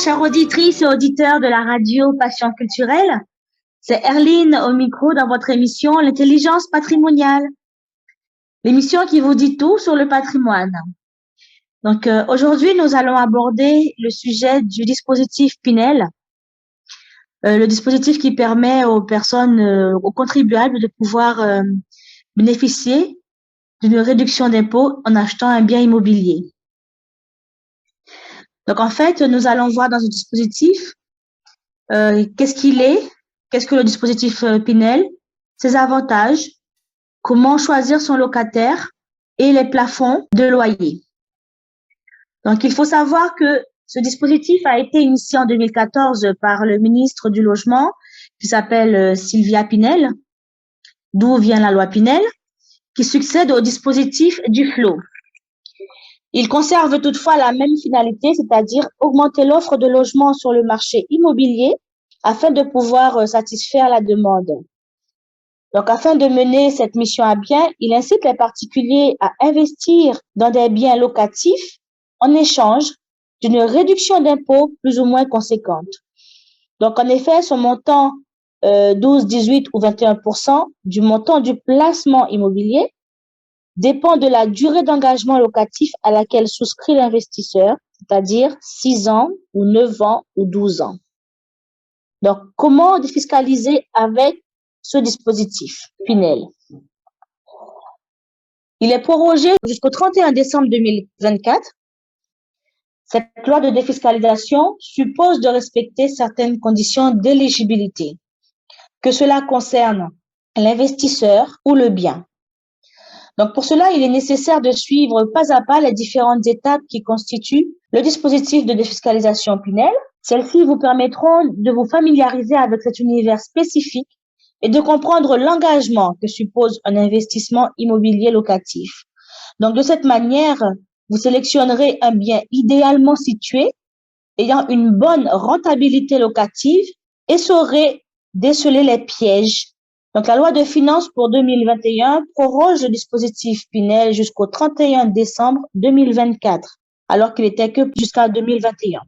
chères auditrices et auditeurs de la radio Passion culturelle. C'est Erline au micro dans votre émission L'intelligence patrimoniale. L'émission qui vous dit tout sur le patrimoine. Donc aujourd'hui, nous allons aborder le sujet du dispositif Pinel. Le dispositif qui permet aux personnes, aux contribuables de pouvoir bénéficier d'une réduction d'impôt en achetant un bien immobilier. Donc en fait, nous allons voir dans ce dispositif qu'est-ce qu'il est, qu'est-ce que le dispositif Pinel, ses avantages, comment choisir son locataire et les plafonds de loyer. Donc il faut savoir que ce dispositif a été initié en 2014 par le ministre du Logement qui s'appelle Sylvia Pinel, d'où vient la loi Pinel, qui succède au dispositif du FLO. Il conserve toutefois la même finalité, c'est-à-dire augmenter l'offre de logements sur le marché immobilier afin de pouvoir satisfaire la demande. Donc, afin de mener cette mission à bien, il incite les particuliers à investir dans des biens locatifs en échange d'une réduction d'impôt plus ou moins conséquente. Donc, en effet, son montant 12, 18 ou 21% du montant du placement immobilier dépend de la durée d'engagement locatif à laquelle souscrit l'investisseur, c'est-à-dire 6 ans ou 9 ans ou 12 ans. Donc, comment défiscaliser avec ce dispositif Pinel? Il est prorogé jusqu'au 31 décembre 2024. Cette loi de défiscalisation suppose de respecter certaines conditions d'éligibilité, que cela concerne l'investisseur ou le bien. Donc, pour cela, il est nécessaire de suivre pas à pas les différentes étapes qui constituent le dispositif de défiscalisation Pinel. Celles-ci vous permettront de vous familiariser avec cet univers spécifique et de comprendre l'engagement que suppose un investissement immobilier locatif. Donc, de cette manière, vous sélectionnerez un bien idéalement situé, ayant une bonne rentabilité locative et saurez déceler les pièges. Donc, la loi de finances pour 2021 proroge le dispositif Pinel jusqu'au 31 décembre 2024, alors qu'il était que jusqu'à 2021.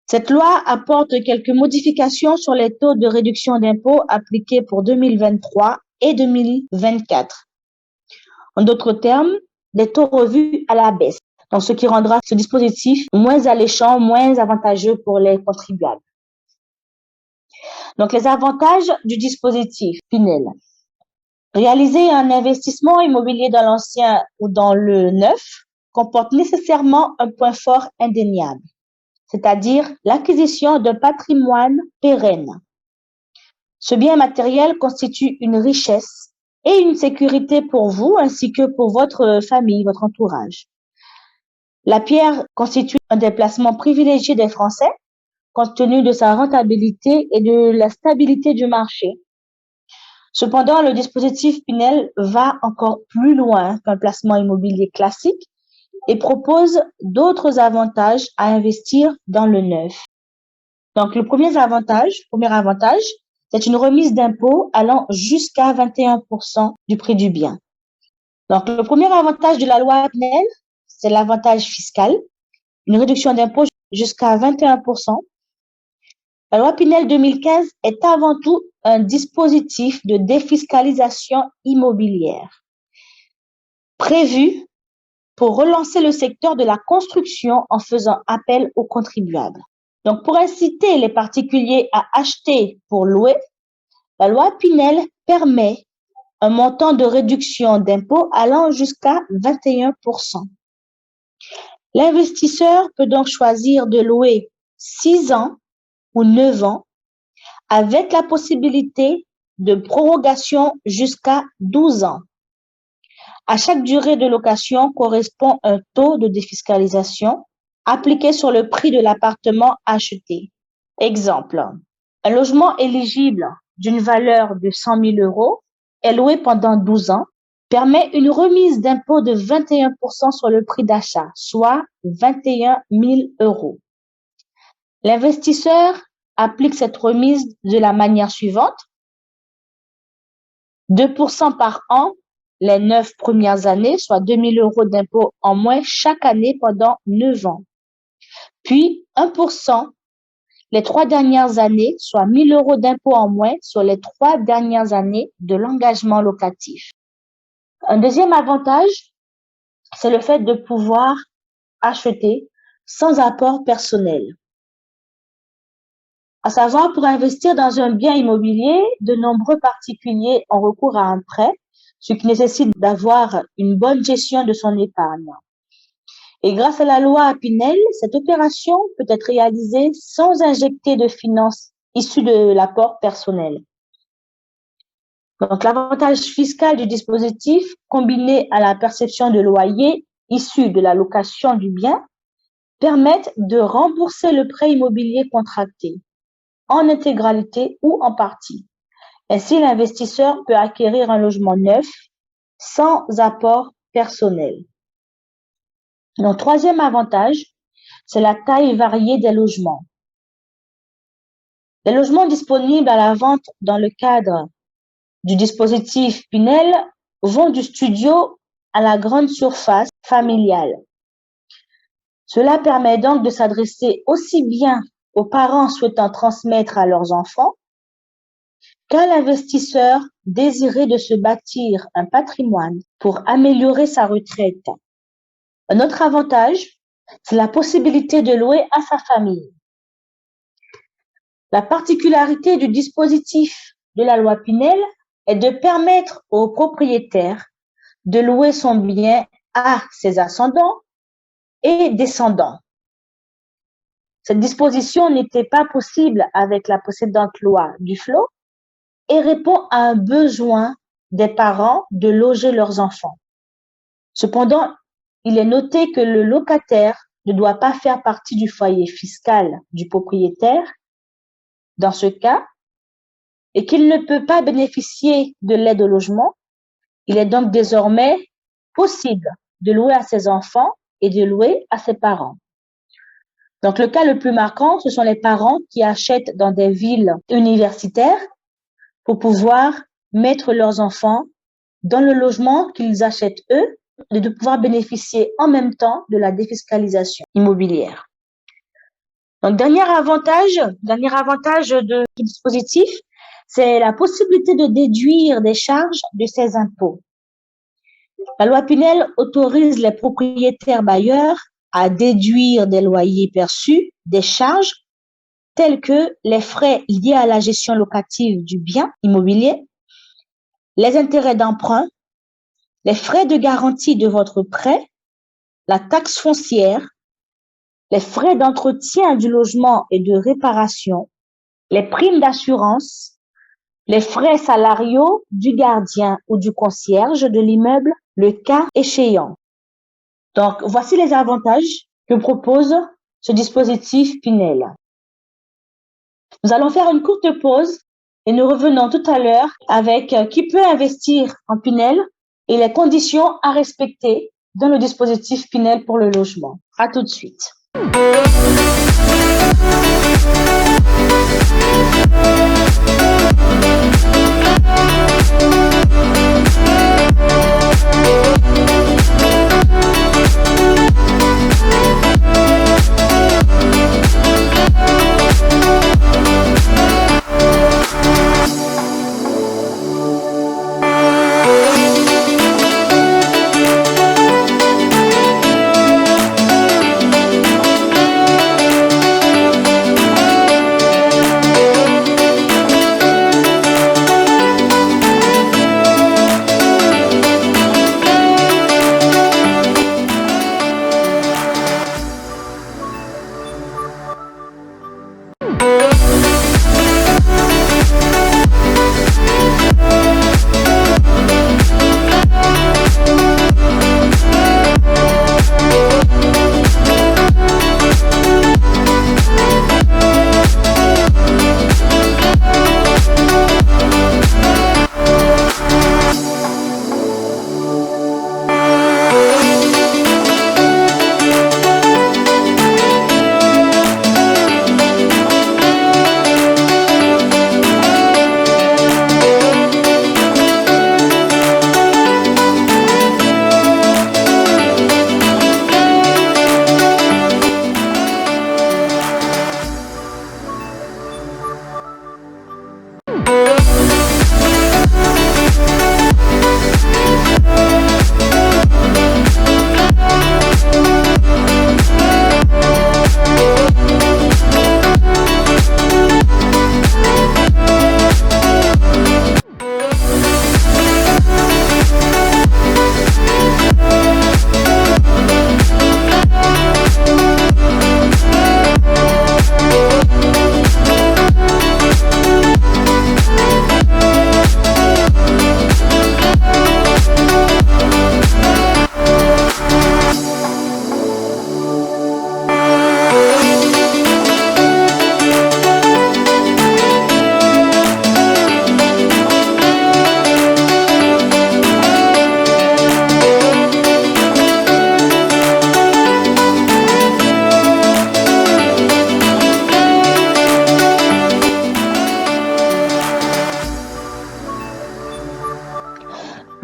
Cette loi apporte quelques modifications sur les taux de réduction d'impôt appliqués pour 2023 et 2024. En d'autres termes, des taux revus à la baisse, donc ce qui rendra ce dispositif moins alléchant, moins avantageux pour les contribuables. Donc, les avantages du dispositif Pinel. Réaliser un investissement immobilier dans l'ancien ou dans le neuf comporte nécessairement un point fort indéniable, c'est-à-dire l'acquisition d'un patrimoine pérenne. Ce bien matériel constitue une richesse et une sécurité pour vous ainsi que pour votre famille, votre entourage. La pierre constitue un déplacement privilégié des Français compte tenu de sa rentabilité et de la stabilité du marché. Cependant, le dispositif Pinel va encore plus loin qu'un placement immobilier classique et propose d'autres avantages à investir dans le neuf. Donc, le premier avantage, c'est une remise d'impôt allant jusqu'à 21% du prix du bien. Donc, le premier avantage de la loi Pinel, c'est l'avantage fiscal, une réduction d'impôt jusqu'à 21%. La loi Pinel 2015 est avant tout un dispositif de défiscalisation immobilière prévu pour relancer le secteur de la construction en faisant appel aux contribuables. Donc, pour inciter les particuliers à acheter pour louer, la loi Pinel permet un montant de réduction d'impôt allant jusqu'à 21%. L'investisseur peut donc choisir de louer 6 ans ou 9 ans avec la possibilité de prorogation jusqu'à 12 ans. À chaque durée de location correspond un taux de défiscalisation appliqué sur le prix de l'appartement acheté. Exemple, un logement éligible d'une valeur de 100 000 € est loué pendant 12 ans, permet une remise d'impôt de 21% sur le prix d'achat, soit 21 000 €. L'investisseur applique cette remise de la manière suivante. 2% par an les 9 premières années, soit 2 000 € d'impôt en moins chaque année pendant 9 ans. Puis 1% les 3 dernières années, soit 1 000 € d'impôts en moins sur les 3 dernières années de l'engagement locatif. Un deuxième avantage, c'est le fait de pouvoir acheter sans apport personnel. À savoir, pour investir dans un bien immobilier, de nombreux particuliers ont recours à un prêt, ce qui nécessite d'avoir une bonne gestion de son épargne. Et grâce à la loi Pinel, cette opération peut être réalisée sans injecter de finances issues de l'apport personnel. Donc, l'avantage fiscal du dispositif, combiné à la perception de loyer issu de la location du bien, permettent de rembourser le prêt immobilier contracté en intégralité ou en partie. Ainsi, l'investisseur peut acquérir un logement neuf sans apport personnel. Donc, troisième avantage, c'est la taille variée des logements. Les logements disponibles à la vente dans le cadre du dispositif Pinel vont du studio à la grande surface familiale. Cela permet donc de s'adresser aussi bien aux parents souhaitant transmettre à leurs enfants qu'à l'investisseur désiré de se bâtir un patrimoine pour améliorer sa retraite. Un autre avantage, c'est la possibilité de louer à sa famille. La particularité du dispositif de la loi Pinel est de permettre au propriétaire de louer son bien à ses ascendants et descendants. Cette disposition n'était pas possible avec la précédente loi Duflot et répond à un besoin des parents de loger leurs enfants. Cependant, il est noté que le locataire ne doit pas faire partie du foyer fiscal du propriétaire dans ce cas et qu'il ne peut pas bénéficier de l'aide au logement. Il est donc désormais possible de louer à ses enfants et de louer à ses parents. Donc, le cas le plus marquant, ce sont les parents qui achètent dans des villes universitaires pour pouvoir mettre leurs enfants dans le logement qu'ils achètent eux et de pouvoir bénéficier en même temps de la défiscalisation immobilière. Donc, dernier avantage du dispositif, c'est la possibilité de déduire des charges de ces impôts. La loi Pinel autorise les propriétaires bailleurs à déduire des loyers perçus des charges telles que les frais liés à la gestion locative du bien immobilier, les intérêts d'emprunt, les frais de garantie de votre prêt, la taxe foncière, les frais d'entretien du logement et de réparation, les primes d'assurance, les frais salariaux du gardien ou du concierge de l'immeuble, le cas échéant. Donc, voici les avantages que propose ce dispositif Pinel. Nous allons faire une courte pause et nous revenons tout à l'heure avec qui peut investir en Pinel et les conditions à respecter dans le dispositif Pinel pour le logement. À tout de suite.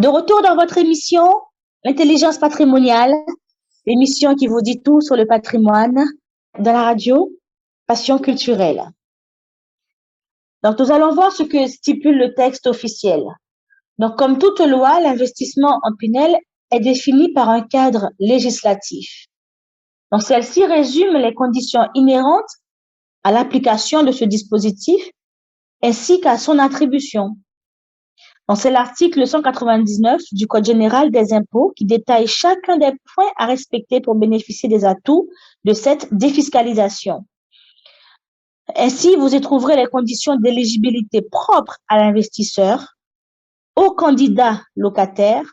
De retour dans votre émission, l'intelligence patrimoniale, l'émission qui vous dit tout sur le patrimoine dans la radio, Passion culturelle. Donc, nous allons voir ce que stipule le texte officiel. Donc, comme toute loi, l'investissement en Pinel est défini par un cadre législatif. Donc, celle-ci résume les conditions inhérentes à l'application de ce dispositif ainsi qu'à son attribution. Donc, c'est l'article 199 du Code général des impôts qui détaille chacun des points à respecter pour bénéficier des atouts de cette défiscalisation. Ainsi, vous y trouverez les conditions d'éligibilité propres à l'investisseur, au candidat locataire,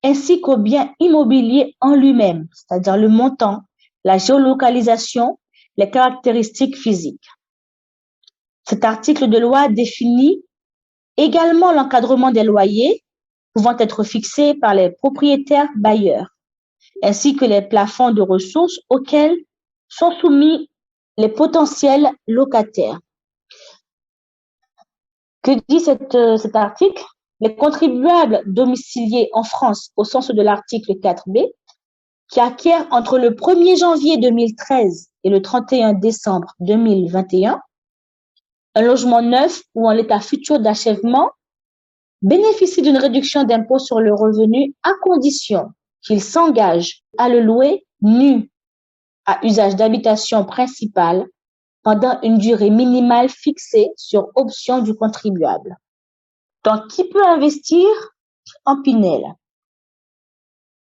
ainsi qu'au bien immobilier en lui-même, c'est-à-dire le montant, la géolocalisation, les caractéristiques physiques. Cet article de loi définit également l'encadrement des loyers pouvant être fixés par les propriétaires bailleurs, ainsi que les plafonds de ressources auxquels sont soumis les potentiels locataires. Que dit cet article? Les contribuables domiciliés en France au sens de l'article 4b, qui acquièrent entre le 1er janvier 2013 et le 31 décembre 2021 un logement neuf ou en l'état futur d'achèvement, bénéficient d'une réduction d'impôt sur le revenu à condition qu'ils s'engagent à le louer nu à usage d'habitation principale pendant une durée minimale fixée sur option du contribuable. Donc, qui peut investir en Pinel?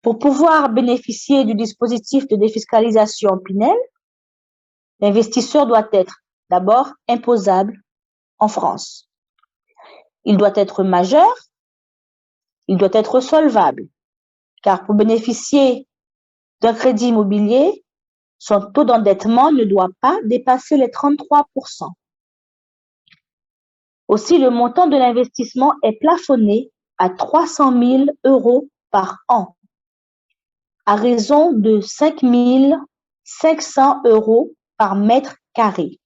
Pour pouvoir bénéficier du dispositif de défiscalisation Pinel, l'investisseur doit être d'abord imposable en France. Il doit être majeur, il doit être solvable, car pour bénéficier d'un crédit immobilier, son taux d'endettement ne doit pas dépasser les 33%. Aussi, le montant de l'investissement est plafonné à 300 000 € par an, à raison de 5 500 € par mètre carré.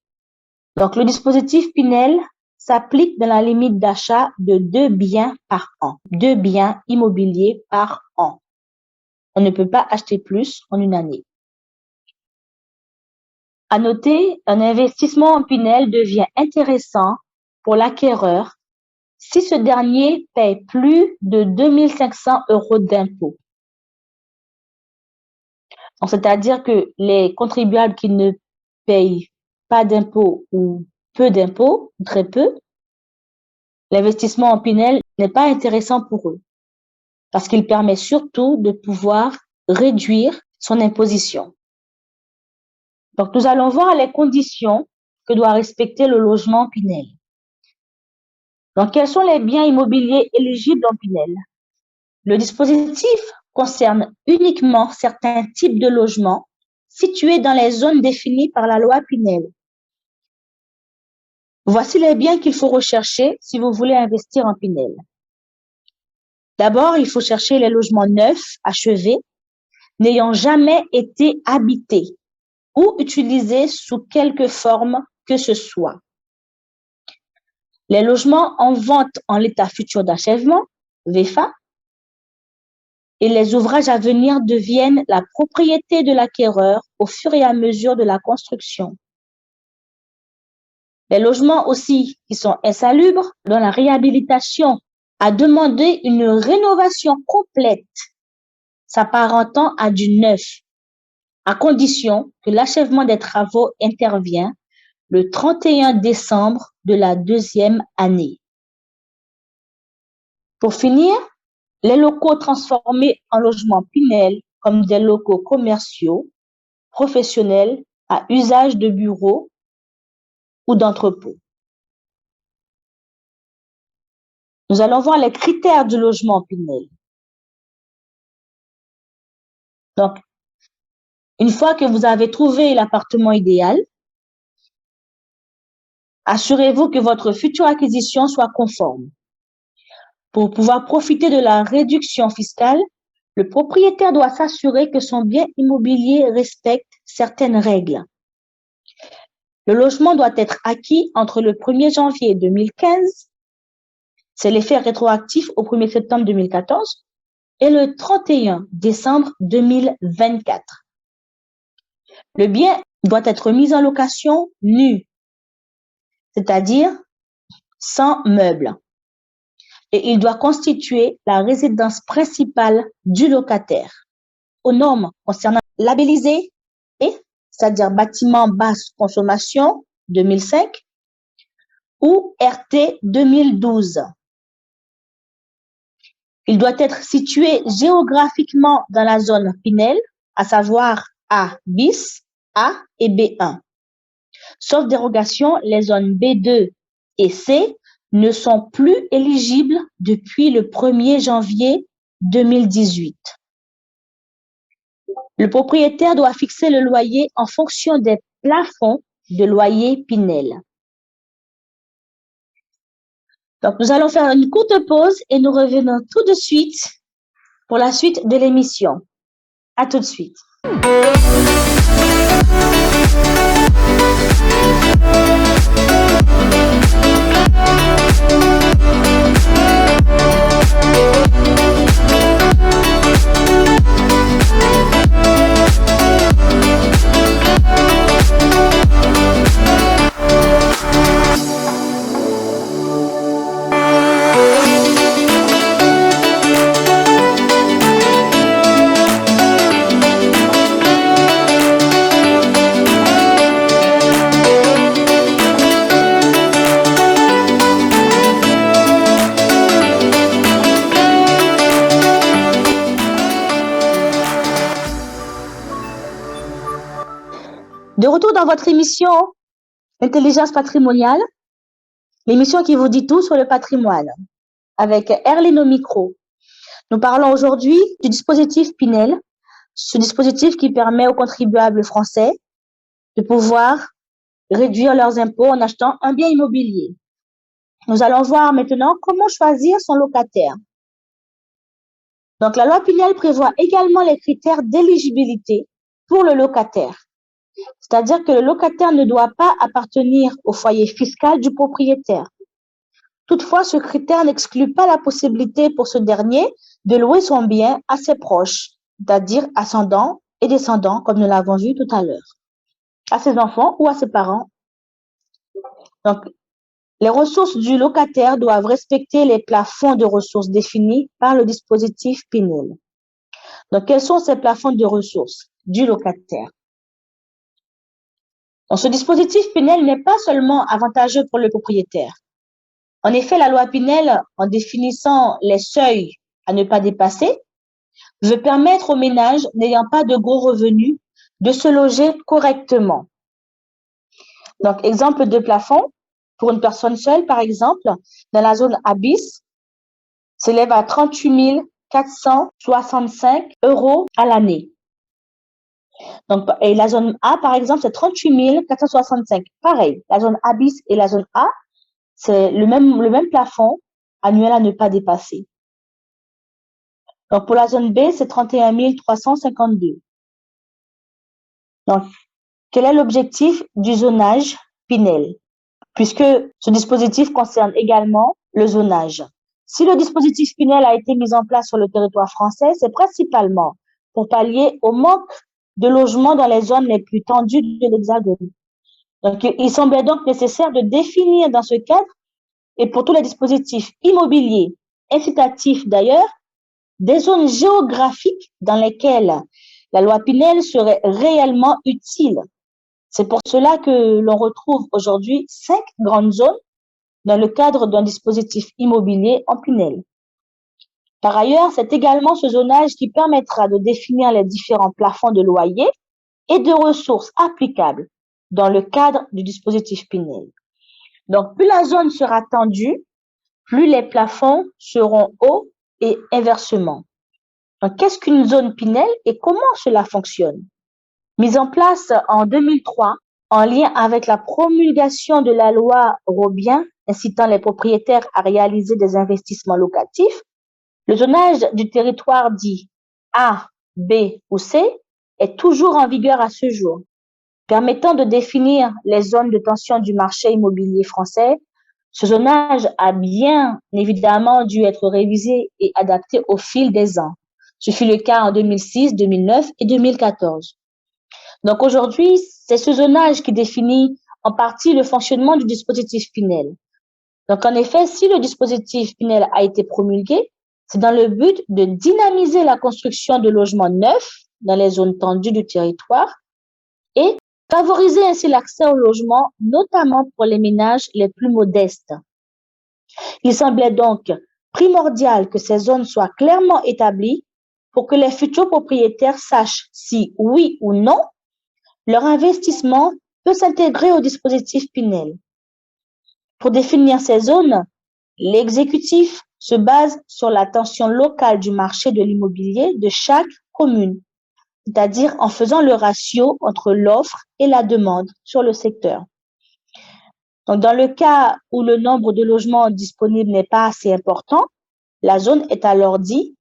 Donc, le dispositif Pinel s'applique dans la limite d'achat de 2 biens par an, 2 biens immobiliers par an. On ne peut pas acheter plus en une année. À noter, un investissement en Pinel devient intéressant pour l'acquéreur si ce dernier paye plus de 2 500 € d'impôts. C'est-à-dire que les contribuables qui ne payent pas d'impôts ou peu d'impôts, très peu, l'investissement en Pinel n'est pas intéressant pour eux parce qu'il permet surtout de pouvoir réduire son imposition. Donc, nous allons voir les conditions que doit respecter le logement Pinel. Donc, quels sont les biens immobiliers éligibles en Pinel? Le dispositif concerne uniquement certains types de logements situés dans les zones définies par la loi Pinel. Voici les biens qu'il faut rechercher si vous voulez investir en Pinel. D'abord, il faut chercher les logements neufs, achevés, n'ayant jamais été habités ou utilisés sous quelque forme que ce soit. Les logements en vente en l'état futur d'achèvement, VEFA, et les ouvrages à venir deviennent la propriété de l'acquéreur au fur et à mesure de la construction. Les logements aussi qui sont insalubres, dont la réhabilitation a demandé une rénovation complète, s'apparentant à du neuf, à condition que l'achèvement des travaux intervient le 31 décembre de la 2e année. Pour finir, les locaux transformés en logements Pinel comme des locaux commerciaux, professionnels à usage de bureaux ou d'entrepôts. Nous allons voir les critères du logement Pinel. Donc, une fois que vous avez trouvé l'appartement idéal, assurez-vous que votre future acquisition soit conforme. Pour pouvoir profiter de la réduction fiscale, le propriétaire doit s'assurer que son bien immobilier respecte certaines règles. Le logement doit être acquis entre le 1er janvier 2015 C'est l'effet rétroactif au 1er septembre 2014 et le 31 décembre 2024. Le bien doit être mis en location nu, c'est-à-dire sans meubles. Et il doit constituer la résidence principale du locataire. Aux normes concernant labellisé et, c'est-à-dire bâtiment basse consommation 2005 ou RT 2012. Il doit être situé géographiquement dans la zone Pinel, à savoir A bis, A et B1. Sauf dérogation, les zones B2 et C ne sont plus éligibles depuis le 1er janvier 2018. Le propriétaire doit fixer le loyer en fonction des plafonds de loyer Pinel. Donc, nous allons faire une courte pause et nous revenons tout de suite pour la suite de l'émission. À tout de suite. De retour dans votre émission Intelligence patrimoniale, l'émission qui vous dit tout sur le patrimoine, avec Erline au micro. Nous parlons aujourd'hui du dispositif Pinel, ce dispositif qui permet aux contribuables français de pouvoir réduire leurs impôts en achetant un bien immobilier. Nous allons voir maintenant comment choisir son locataire. Donc, la loi Pinel prévoit également les critères d'éligibilité pour le locataire. C'est-à-dire que le locataire ne doit pas appartenir au foyer fiscal du propriétaire. Toutefois, ce critère n'exclut pas la possibilité pour ce dernier de louer son bien à ses proches, c'est-à-dire ascendants et descendants, comme nous l'avons vu tout à l'heure, à ses enfants ou à ses parents. Donc, les ressources du locataire doivent respecter les plafonds de ressources définis par le dispositif Pinel. Donc, quels sont ces plafonds de ressources du locataire? Donc, ce dispositif Pinel n'est pas seulement avantageux pour le propriétaire. En effet, la loi Pinel, en définissant les seuils à ne pas dépasser, veut permettre aux ménages n'ayant pas de gros revenus de se loger correctement. Donc, exemple de plafond, pour une personne seule, par exemple, dans la zone ABIS, s'élève à 38 465 € à l'année. Donc, et la zone A, par exemple, c'est 38 465. Pareil, la zone ABIS et la zone A, c'est le même plafond annuel à ne pas dépasser. Donc, pour la zone B, c'est 31 352. Donc, quel est l'objectif du zonage Pinel? Puisque ce dispositif concerne également le zonage. Si le dispositif Pinel a été mis en place sur le territoire français, c'est principalement pour pallier au manque de logements dans les zones les plus tendues de l'Hexagone. Donc, il semblait donc nécessaire de définir dans ce cadre, et pour tous les dispositifs immobiliers, incitatifs d'ailleurs, des zones géographiques dans lesquelles la loi Pinel serait réellement utile. C'est pour cela que l'on retrouve aujourd'hui 5 grandes zones dans le cadre d'un dispositif immobilier en Pinel. Par ailleurs, c'est également ce zonage qui permettra de définir les différents plafonds de loyer et de ressources applicables dans le cadre du dispositif Pinel. Donc, plus la zone sera tendue, plus les plafonds seront hauts et inversement. Donc, qu'est-ce qu'une zone Pinel et comment cela fonctionne? Mise en place en 2003, en lien avec la promulgation de la loi Robien incitant les propriétaires à réaliser des investissements locatifs, le zonage du territoire dit A, B ou C est toujours en vigueur à ce jour, permettant de définir les zones de tension du marché immobilier français Ce zonage a bien évidemment dû être révisé et adapté au fil des ans. Ce fut le cas en 2006, 2009 et 2014. Donc aujourd'hui, c'est ce zonage qui définit en partie le fonctionnement du dispositif Pinel. Donc en effet, si le dispositif Pinel a été promulgué, c'est dans le but de dynamiser la construction de logements neufs dans les zones tendues du territoire et favoriser ainsi l'accès au logement, notamment pour les ménages les plus modestes. Il semblait donc primordial que ces zones soient clairement établies pour que les futurs propriétaires sachent si, oui ou non, leur investissement peut s'intégrer au dispositif Pinel. Pour définir ces zones, l'exécutif se base sur la tension locale du marché de l'immobilier de chaque commune, c'est-à-dire en faisant le ratio entre l'offre et la demande sur le secteur. Donc, dans le cas où le nombre de logements disponibles n'est pas assez important, la zone est alors dite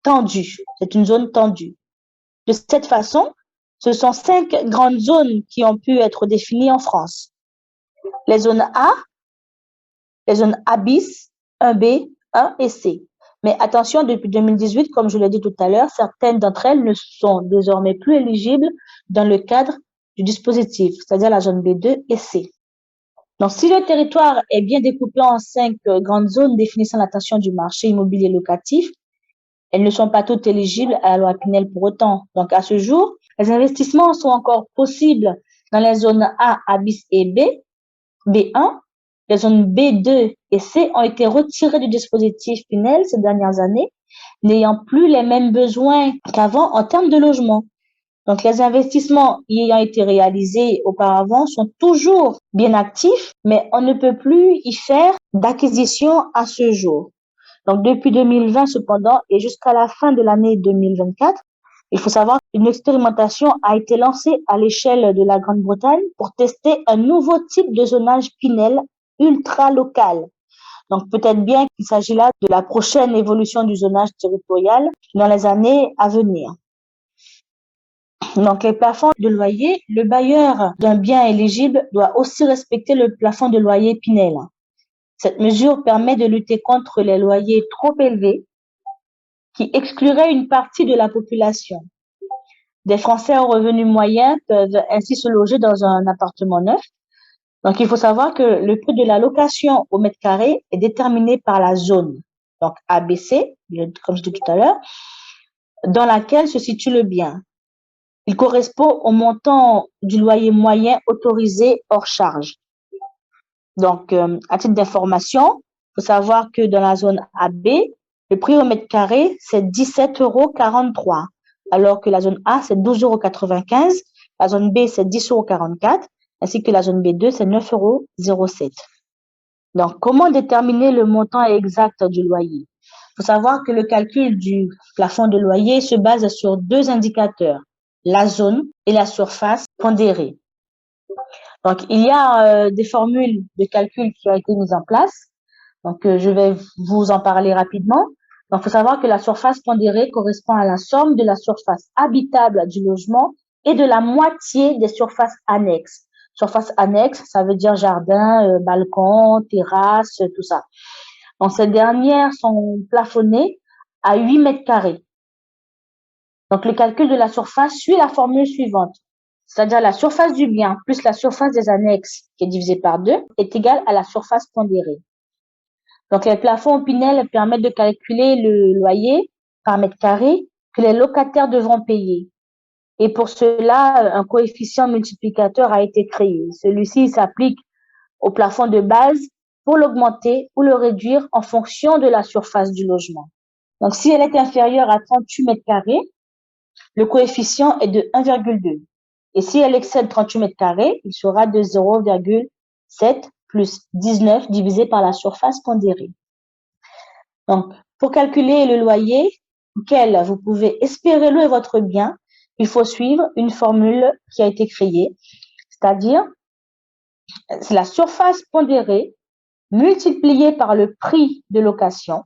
tendue. C'est une zone tendue. De cette façon, ce sont 5 grandes zones qui ont pu être définies en France. Les zones A, les zones A bis, 1B, 1 et C. Mais attention, depuis 2018, comme je l'ai dit tout à l'heure, certaines d'entre elles ne sont désormais plus éligibles dans le cadre du dispositif, c'est-à-dire la zone B2 et C. Donc, si le territoire est bien découpé en 5 grandes zones définissant la tension du marché immobilier locatif, elles ne sont pas toutes éligibles à la loi Pinel pour autant. Donc, à ce jour, les investissements sont encore possibles dans les zones A, A bis et B, B1. Les zones B2 et C ont été retirées du dispositif Pinel ces dernières années, n'ayant plus les mêmes besoins qu'avant en termes de logement. Donc, les investissements y ayant été réalisés auparavant sont toujours bien actifs, mais on ne peut plus y faire d'acquisition à ce jour. Donc, depuis 2020, cependant, et jusqu'à la fin de l'année 2024, il faut savoir qu'une expérimentation a été lancée à l'échelle de la Grande-Bretagne pour tester un nouveau type de zonage Pinel ultra local. Donc, peut-être bien qu'il s'agit là de la prochaine évolution du zonage territorial dans les années à venir. Donc, les plafonds de loyer, le bailleur d'un bien éligible doit aussi respecter le plafond de loyer Pinel. Cette mesure permet de lutter contre les loyers trop élevés qui excluraient une partie de la population. Des Français aux revenus moyens peuvent ainsi se loger dans un appartement neuf. Donc, il faut savoir que le prix de la location au mètre carré est déterminé par la zone, donc ABC, comme je disais tout à l'heure, dans laquelle se situe le bien. Il correspond au montant du loyer moyen autorisé hors charge. Donc, à titre d'information, il faut savoir que dans la zone AB, le prix au mètre carré, c'est 17,43 €, alors que la zone A, c'est 12,95 €, la zone B, c'est 10,44 €, ainsi que la zone B2, c'est 9,07 €. Donc, comment déterminer le montant exact du loyer? Il faut savoir que le calcul du plafond de loyer se base sur 2 indicateurs, la zone et la surface pondérée. Donc, il y a des formules de calcul qui ont été mises en place. Donc, je vais vous en parler rapidement. Donc, il faut savoir que la surface pondérée correspond à la somme de la surface habitable du logement et de la moitié des surfaces annexes. Surface annexe, ça veut dire jardin, balcon, terrasse, tout ça. Donc, ces dernières sont plafonnées à 8 mètres carrés. Donc, le calcul de la surface suit la formule suivante. C'est-à-dire la surface du bien plus la surface des annexes, qui est divisée par 2, est égale à la surface pondérée. Donc, les plafonds Pinel permettent de calculer le loyer par mètre carré que les locataires devront payer. Et pour cela, un coefficient multiplicateur a été créé. Celui-ci s'applique au plafond de base pour l'augmenter ou le réduire en fonction de la surface du logement. Donc, si elle est inférieure à 38 mètres carrés, le coefficient est de 1,2. Et si elle excède 38 mètres carrés, il sera de 0,7 plus 19 divisé par la surface pondérée. Donc, pour calculer le loyer auquel vous pouvez espérer louer votre bien, il faut suivre une formule qui a été créée, c'est-à-dire c'est la surface pondérée multipliée par le prix de location,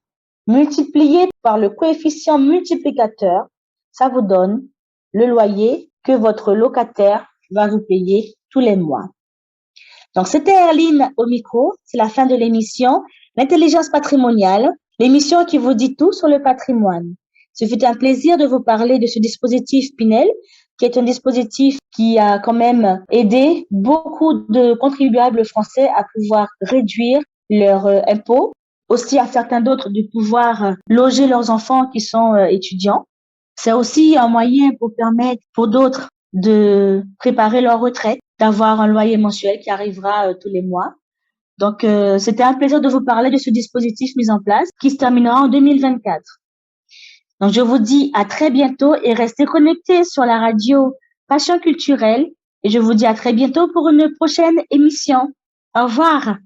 multipliée par le coefficient multiplicateur, ça vous donne le loyer que votre locataire va vous payer tous les mois. Donc, c'était Erline au micro. C'est la fin de l'émission. L'intelligence patrimoniale, l'émission qui vous dit tout sur le patrimoine. Ce fut un plaisir de vous parler de ce dispositif Pinel, qui est un dispositif qui a quand même aidé beaucoup de contribuables français à pouvoir réduire leurs impôts, aussi à certains d'autres de pouvoir loger leurs enfants qui sont étudiants. C'est aussi un moyen pour permettre pour d'autres de préparer leur retraite, d'avoir un loyer mensuel qui arrivera tous les mois. Donc, c'était un plaisir de vous parler de ce dispositif mis en place qui se terminera en 2024. Donc, je vous dis à très bientôt et restez connectés sur la radio Passion culturelle. Et je vous dis à très bientôt pour une prochaine émission. Au revoir.